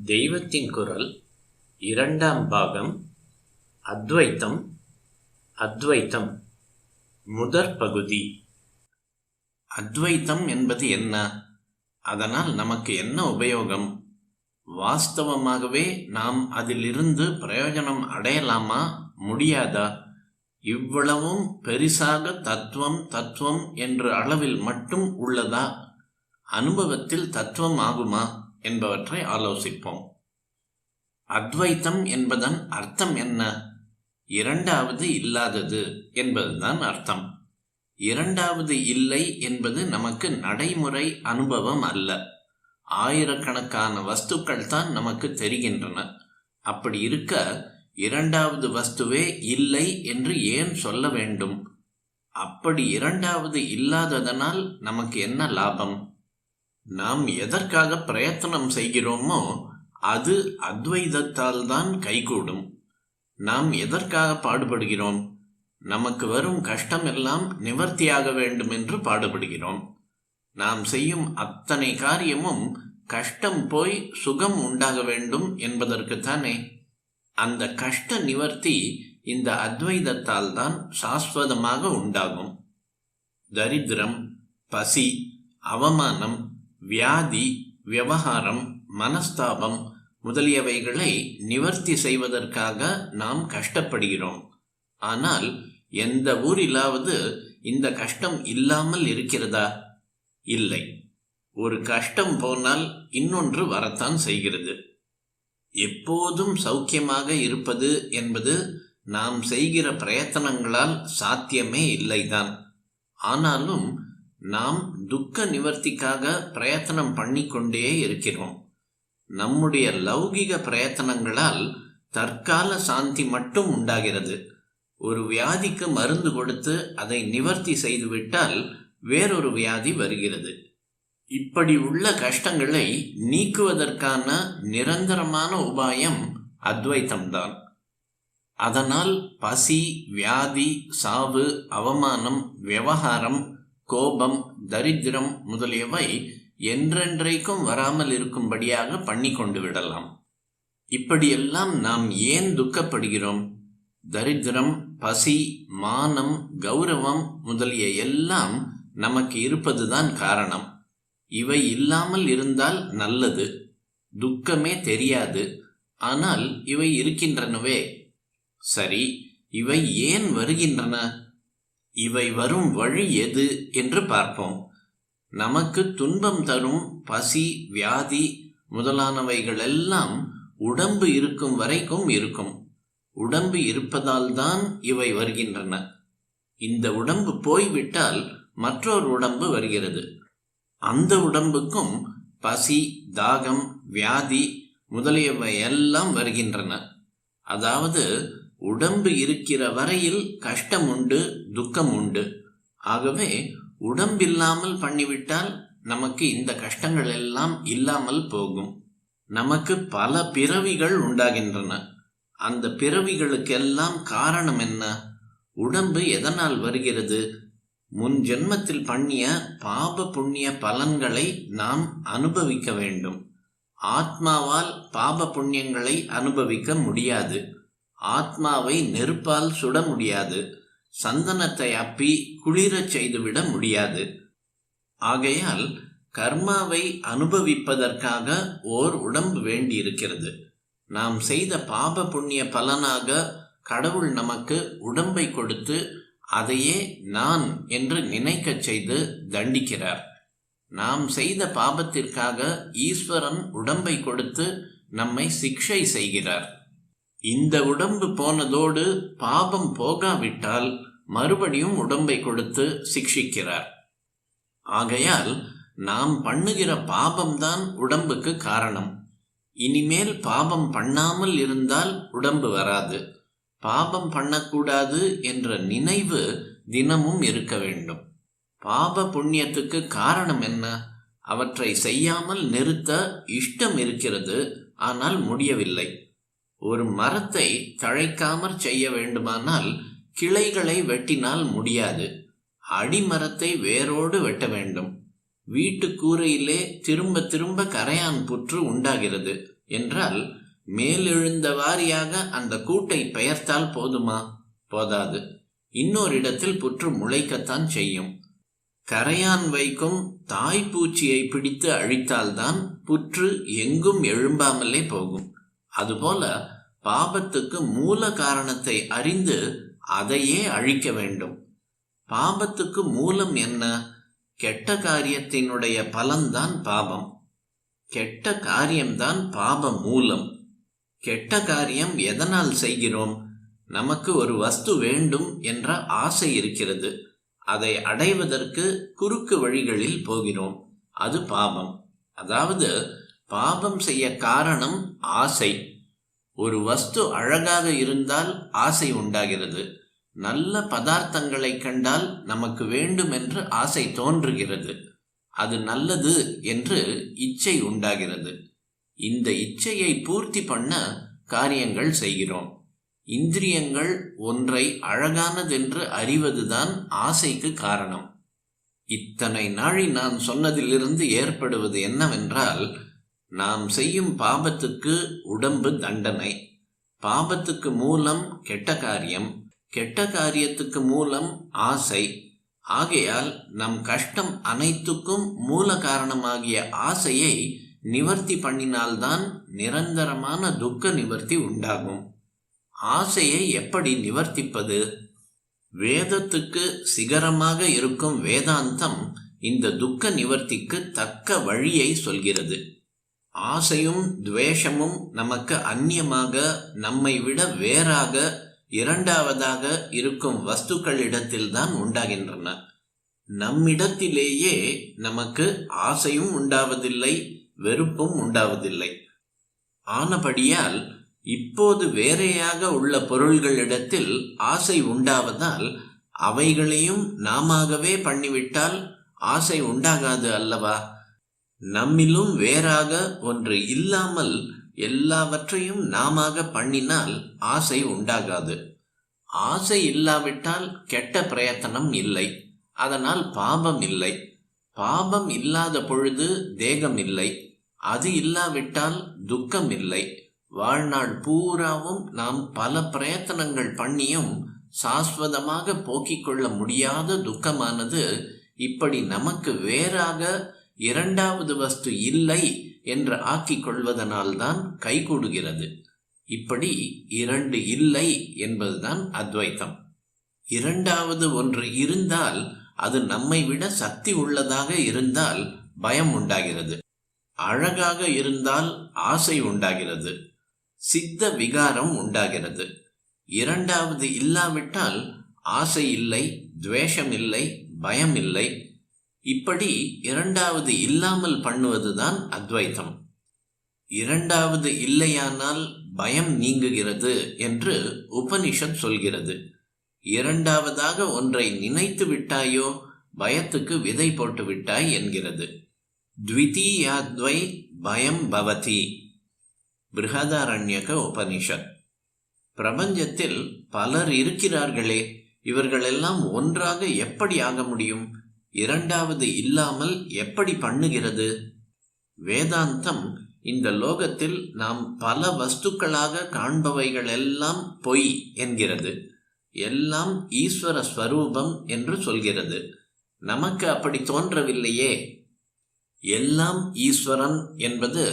தெய்வத்தின் குரல் இரண்டாம் பாகம். அத்வைத்தம் அத்வைத்தம் முதற் பகுதி. அத்வைத்தம் என்பது என்ன? அதனால் நமக்கு என்ன உபயோகம்? வாஸ்தவமாகவே நாம் அதிலிருந்து பிரயோஜனம் அடையலாமா, முடியாதா? இவ்வளவும் பெரிசாக தத்துவம் தத்துவம் என்ற அளவில் மட்டும் உள்ளதா? அனுபவத்தில் தத்துவம் ஆகுமா என்பவற்றை ஆலோசிப்போம். அத்வைத்தம் என்பதன் அர்த்தம் என்ன? இரண்டாவது இல்லாதது என்பதுதான் அர்த்தம். இரண்டாவது இல்லை என்பது நமக்கு நடைமுறை அனுபவம் அல்ல. ஆயிரக்கணக்கான வஸ்துக்கள் தான் நமக்கு தெரிகின்றன. அப்படி இருக்க இரண்டாவது வஸ்துவே இல்லை என்று ஏன் சொல்ல வேண்டும்? அப்படி இரண்டாவது இல்லாததனால் நமக்கு என்ன லாபம்? நாம் எதற்காக பிரயத்தனம் செய்கிறோமோ அது அத்வைதத்தால் தான் கைகூடும். நாம் எதற்காக பாடுபடுகிறோம்? நமக்கு வரும் கஷ்டம் எல்லாம் நிவர்த்தியாக வேண்டும் என்று பாடுபடுகிறோம். நாம் செய்யும் அத்தனை காரியமும் கஷ்டம் போய் சுகம் உண்டாக வேண்டும் என்பதற்குத்தானே. அந்த கஷ்ட நிவர்த்தி இந்த அத்வைதத்தால் தான் சாஸ்வதமாக உண்டாகும். தரித்திரம், பசி, அவமானம், வியாதி, விவகாரம், மனஸ்தாபம் முதலியவைகளை நிவர்த்தி செய்வதற்காக நாம் கஷ்டப்படுகிறோம். ஆனால் எந்த ஊரிலாவது இந்த கஷ்டம் இல்லாமல் இருக்கிறதா? இல்லை. ஒரு கஷ்டம் போனால் இன்னொன்று வரத்தான் செய்கிறது. எப்போதும் சௌக்கியமாக இருப்பது என்பது நாம் செய்கிற பிரயத்தனங்களால் சாத்தியமே இல்லைதான். ஆனாலும் நாம் துக்க நிவர்த்திக்காக பிரயத்தனம் பண்ணிக்கொண்டே இருக்கிறோம். நம்முடைய லௌகிக பிரயத்தனங்களால் தற்கால சாந்தி மட்டும் உண்டாகிறது. ஒரு வியாதிக்கு மருந்து கொடுத்து அதை நிவர்த்தி செய்துவிட்டால் வேறொரு வியாதி வருகிறது. இப்படி உள்ள கஷ்டங்களை நீக்குவதற்கான நிரந்தரமான உபாயம் அத்வைத்தம்தான். அதனால் பசி, வியாதி, சாவு, அவமானம், விவகாரம், கோபம், தரித்திரம் முதலியவை என்றென்றைக்கும் வராமல் இருக்கும்படியாக பண்ணி கொண்டு விடலாம். இப்படியெல்லாம் நாம் ஏன் துக்கப்படுகிறோம்? தரித்திரம், பசி, மானம், கௌரவம் முதலிய எல்லாம் நமக்கு இருப்பதுதான் காரணம். இவை இல்லாமல் இருந்தால் நல்லது. துக்கமே தெரியாது. ஆனால் இவை இருக்கின்றனவே. சரி, இவை ஏன் வருகின்றன? இவை வரும் வழி எது என்று பார்ப்போம். நமக்கு துன்பம் தரும் பசி, வியாதி முதலானவைகள் எல்லாம் உடம்பு இருக்கும் வரைக்கும் இருக்கும். உடம்பு இருப்பதால் தான் இவை வருகின்றன. இந்த உடம்பு போய்விட்டால் மற்றொரு உடம்பு வருகிறது. அந்த உடம்புக்கும் பசி, தாகம், வியாதி முதலியவை எல்லாம் வருகின்றன. அதாவது உடம்பு இருக்கிற வரையில் கஷ்டம் உண்டு, துக்கம் உண்டு. ஆகவே உடம்பில்லாமல் பண்ணிவிட்டால் நமக்கு இந்த கஷ்டங்கள் எல்லாம் இல்லாமல் போகும். நமக்கு பல பிறவிகள் உண்டாகின்றன. அந்த பிறவிகளுக்கெல்லாம் காரணம் என்ன? உடம்பு எதனால் வருகிறது? முன் ஜென்மத்தில் பண்ணிய பாப புண்ணிய பலன்களை நாம் அனுபவிக்க வேண்டும். ஆத்மாவால் பாப புண்ணியங்களை அனுபவிக்க முடியாது. ஆத்மாவை நெருப்பால் சுட முடியாது. சந்தனத்தை அப்பி குளிரச் செய்துவிட முடியாது. ஆகையால் கர்மாவை அனுபவிப்பதற்காக ஓர் உடம்பு வேண்டியிருக்கிறது. நாம் செய்த பாப புண்ணிய பலனாக கடவுள் நமக்கு உடம்பை கொடுத்து அதையே நான் என்று நினைக்கச் செய்து தண்டிக்கிறார். நாம் செய்த பாபத்திற்காக ஈஸ்வரன் உடம்பை கொடுத்து நம்மை சிக்ஷை செய்கிறார். இந்த உடம்பு போனதோடு பாபம் போகாவிட்டால் மறுபடியும் உடம்பை கொடுத்து சிக்ஷிக்கிறார். ஆகையால் நாம் பண்ணுகிற பாபம்தான் உடம்புக்கு காரணம். இனிமேல் பாபம் பண்ணாமல் இருந்தால் உடம்பு வராது. பாபம் பண்ணக்கூடாது என்ற நினைவு தினமும் இருக்க வேண்டும். பாப புண்ணியத்துக்கு காரணம் என்ன? அவற்றை செய்யாமல் நிறுத்த இஷ்டம் இருக்கிறது, ஆனால் முடியவில்லை. ஒரு மரத்தை தழைக்காமற் செய்ய வேண்டுமானால் கிளைகளை வெட்டினால் முடியாது. அடிமரத்தை வேரோடு வெட்ட வேண்டும். வீட்டு கூரையிலே திரும்ப திரும்ப கரையான் புற்று உண்டாகிறது என்றால் மேலெழுந்த வாரியாக அந்த கூட்டை பெயர்த்தால் போதுமா? போதாது. இன்னொரு இடத்தில் புற்று முளைக்கத்தான் செய்யும். கரையான் வைக்கும் தாய்ப்பூச்சியை பிடித்து அழித்தால்தான் புற்று எங்கும் எழும்பாமலே போகும். அதுபோல பாபத்துக்கு மூல காரணத்தை அறிந்து அதையே அழிக்க வேண்டும். பாபத்துக்கு மூலம் என்ன? கெட்ட காரியத்தினுடைய பலன்தான் பாபம். கெட்ட காரியம்தான் பாப மூலம். கெட்ட காரியம் எதனால் செய்கிறோம்? நமக்கு ஒரு வஸ்து வேண்டும் என்ற ஆசை இருக்கிறது. அதை அடைவதற்கு குறுக்கு வழிகளில் போகிறோம். அது பாபம். அதாவது பாபம் செய்ய காரணம் ஆசை. ஒரு வஸ்து அழகாக இருந்தால் ஆசை உண்டாகிறது. நல்ல பதார்த்தங்களை கண்டால் நமக்கு வேண்டும் என்று ஆசை தோன்றுகிறது. அது நல்லது என்று இச்சை உண்டாகிறது. இந்த இச்சையை பூர்த்தி பண்ண காரியங்கள் செய்கிறோம். இந்திரியங்கள் ஒன்றை அழகானதென்று அறிவதுதான் ஆசைக்கு காரணம். இத்தனை நாளி நான் சொன்னதிலிருந்து ஏற்படுவது என்னவென்றால், நாம் செய்யும் பாபத்துக்கு உடம்பு தண்டனை. பாபத்துக்கு மூலம் கெட்ட காரியம், கெட்ட காரியத்துக்கு மூலம் ஆசை. ஆகையால் நம் கஷ்டம் அனைத்துக்கும் மூல காரணமாகிய ஆசையை நிவர்த்தி பண்ணினால்தான் நிரந்தரமான துக்க நிவர்த்தி உண்டாகும். ஆசையை எப்படி நிவர்த்திப்பது? வேதத்துக்கு சிகரமாக இருக்கும் வேதாந்தம் இந்த துக்க நிவர்த்திக்கு தக்க வழியை சொல்கிறது. ஆசையும் துவேஷமும் நமக்கு அந்நியமாக, நம்மை விட வேறாக, இரண்டாவதாக இருக்கும் வஸ்துக்களிடத்தில்தான் உண்டாகின்றன. நம்மிடத்திலேயே நமக்கு ஆசையும் உண்டாவதில்லை, வெறுப்பும் உண்டாவதில்லை. ஆனபடியால் இப்போது வேறையாக உள்ள பொருள்களிடத்தில் ஆசை உண்டாவதால் அவைகளையும் நாமவே பண்ணிவிட்டால் ஆசை உண்டாகாது அல்லவா? நம்மிலும் வேறாக ஒன்று இல்லாமல் எல்லாவற்றையும் நாம பண்ணினால் ஆசை உண்டாகாது. ஆசை இல்லாவிட்டால் கெட்ட பிரயத்தனம் இல்லை. அதனால் பாபம் இல்லை. பாபம் இல்லாத பொழுது தேகம் இல்லை. அது இல்லாவிட்டால் துக்கம் இல்லை. வாழ்நாள் பூராவும் நாம் பல பிரயத்தனங்கள் பண்ணியும் சாஸ்வதமாக போக்கிக் கொள்ள முடியாத துக்கமானது இப்படி நமக்கு வேறாக இரண்டாவது வஸ்து இல்லை என்று ஆக்கிக் கொள்வதனால்தான் கைகூடுகிறது. இப்படி இரண்டு இல்லை என்பதுதான் அத்வைத்தம். இரண்டாவது ஒன்று இருந்தால் அது நம்மை விட சக்தி உள்ளதாக இருந்தால் பயம் உண்டாகிறது. அழகாக இருந்தால் ஆசை உண்டாகிறது. சித்த விகாரம் உண்டாகிறது. இரண்டாவது இல்லாவிட்டால் ஆசை இல்லை, துவேஷம் இல்லை, பயம் இல்லை. இப்படி இரண்டாவது இல்லாமல் பண்ணுவதுதான் அத்வைத்தம். இரண்டாவது இல்லையானால் பயம் நீங்குகிறது என்று உபனிஷத் சொல்கிறது. இரண்டாவதாக ஒன்றை நினைத்து விட்டாயோ பயத்துக்கு விதை போட்டு விட்டாய் என்கிறது. த்விதீயாத்வை பயம் பவதி. பிருஹதாரண்யக உபனிஷத். பிரபஞ்சத்தில் பலர் இருக்கிறார்களே, இவர்களெல்லாம் ஒன்றாக எப்படி ஆக முடியும்? இரண்டாவது இல்லாமல் எப்படி பண்ணுகிறது? வேதாந்தம் இந்த லோகத்தில் நாம் பல வஸ்துக்களாக காண்பவைகள் எல்லாம் பொய் என்கிறது. எல்லாம் ஈஸ்வர ஸ்வரூபம் என்று சொல்கிறது. நமக்கு அப்படி தோன்றவில்லையே. எல்லாம் ஈஸ்வரன் என்பது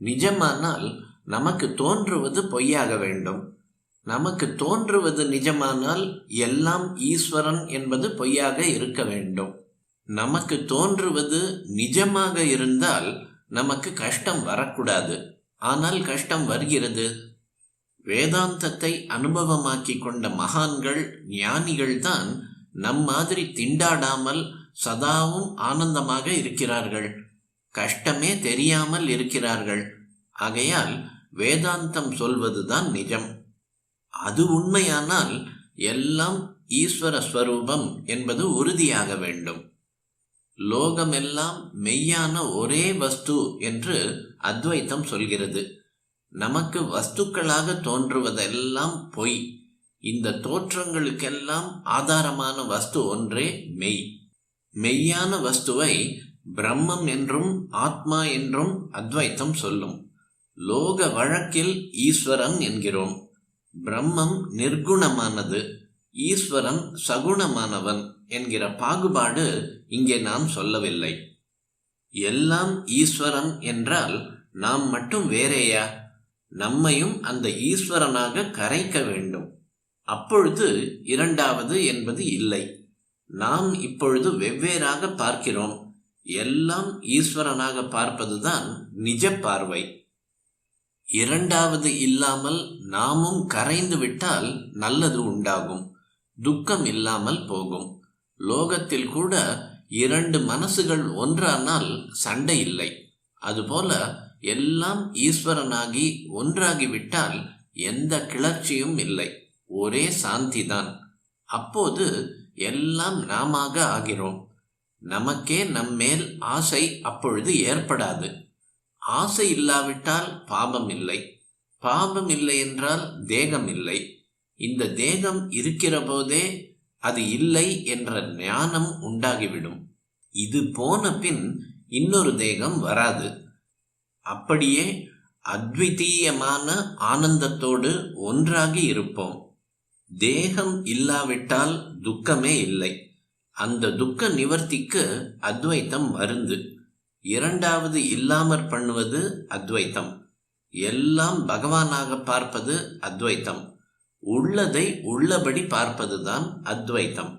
நிஜமானால் நமக்கு தோன்றுவது பொய்யாக வேண்டும். நமக்கு தோன்றுவது நிஜமானால் எல்லாம் ஈஸ்வரன் என்பது பொய்யாக இருக்க வேண்டும். நமக்கு தோன்றுவது நிஜமாக இருந்தால் நமக்கு கஷ்டம் வரக்கூடாது. ஆனால் கஷ்டம் வருகிறது. வேதாந்தத்தை அனுபவமாக்கி கொண்ட மகான்கள், ஞானிகள் தான் நம் மாதிரி திண்டாடாமல் சதாவும் ஆனந்தமாக இருக்கிறார்கள். கஷ்டமே தெரியாமல் இருக்கிறார்கள். ஆகையால் வேதாந்தம் சொல்வதுதான் நிஜம். அது உண்மையானால் எல்லாம் ஈஸ்வர ஸ்வரூபம் என்பது உறுதியாக வேண்டும். லோகமெல்லாம் மெய்யான ஒரே வஸ்து என்று அத்வைத்தம் சொல்கிறது. நமக்கு வஸ்துக்களாக தோன்றுவதெல்லாம் பொய். இந்த தோற்றங்களுக்கெல்லாம் ஆதாரமான வஸ்து ஒன்றே மெய். மெய்யான வஸ்துவை பிரம்மம் என்றும் ஆத்மா என்றும் அத்வைத்தம் சொல்லும். லோக வழக்கில் ஈஸ்வரன் என்கிறோம். பிரம்மம் நிர்குணமானது, ஈஸ்வரன் சகுணமானவன் என்கிற பாகுபாடு இங்கே நாம் சொல்லவில்லை. எல்லாம் ஈஸ்வரன் என்றால் நாம் மட்டும் வேறேயா? நம்மையும் அந்த ஈஸ்வரனாக கரைக்க வேண்டும். அப்பொழுது இரண்டாவது என்பது இல்லை. நாம் இப்பொழுது வெவ்வேறாக பார்க்கிறோம். எல்லாம் ஈஸ்வரனாக பார்ப்பதுதான் நிஜ பார்வை. இரண்டாவது இல்லாமல் நாமும் கரைந்து விட்டால் நல்லது உண்டாகும், துக்கம் இல்லாமல் போகும். லோகத்தில் கூட இரண்டு மனசுகள் ஒன்றானால் சண்டை இல்லை. அதுபோல எல்லாம் ஈஸ்வரனாகி ஒன்றாகிவிட்டால் எந்த கிளர்ச்சியும் இல்லை, ஒரே சாந்திதான். அப்போது எல்லாம் நாமாக ஆகிறோம். நமக்கே நம்மேல் ஆசை அப்பொழுது ஏற்படாது. ஆசை இல்லாவிட்டால் பாபம் இல்லை, பாபம் இல்லை என்றால் தேகம் இல்லை. இந்த தேகம் இருக்கிற போதே அது இல்லை என்ற ஞானம் உண்டாகிவிடும். இது போன பின் இன்னொரு தேகம் வராது. அப்படியே அத்விதீயமான ஆனந்தத்தோடு ஒன்றாகி இருப்போம். தேகம் இல்லாவிட்டால் துக்கமே இல்லை. அந்த துக்க நிவர்த்திக்கு அத்வைத்தம் மருந்து. இரண்டாவது இல்லாமற் பண்ணுவது அத்வைத்தம். எல்லாம் பகவானாக பார்ப்பது அத்வைத்தம். உள்ளதை உள்ளபடி பார்ப்பதுதான் அத்வைத்தம்.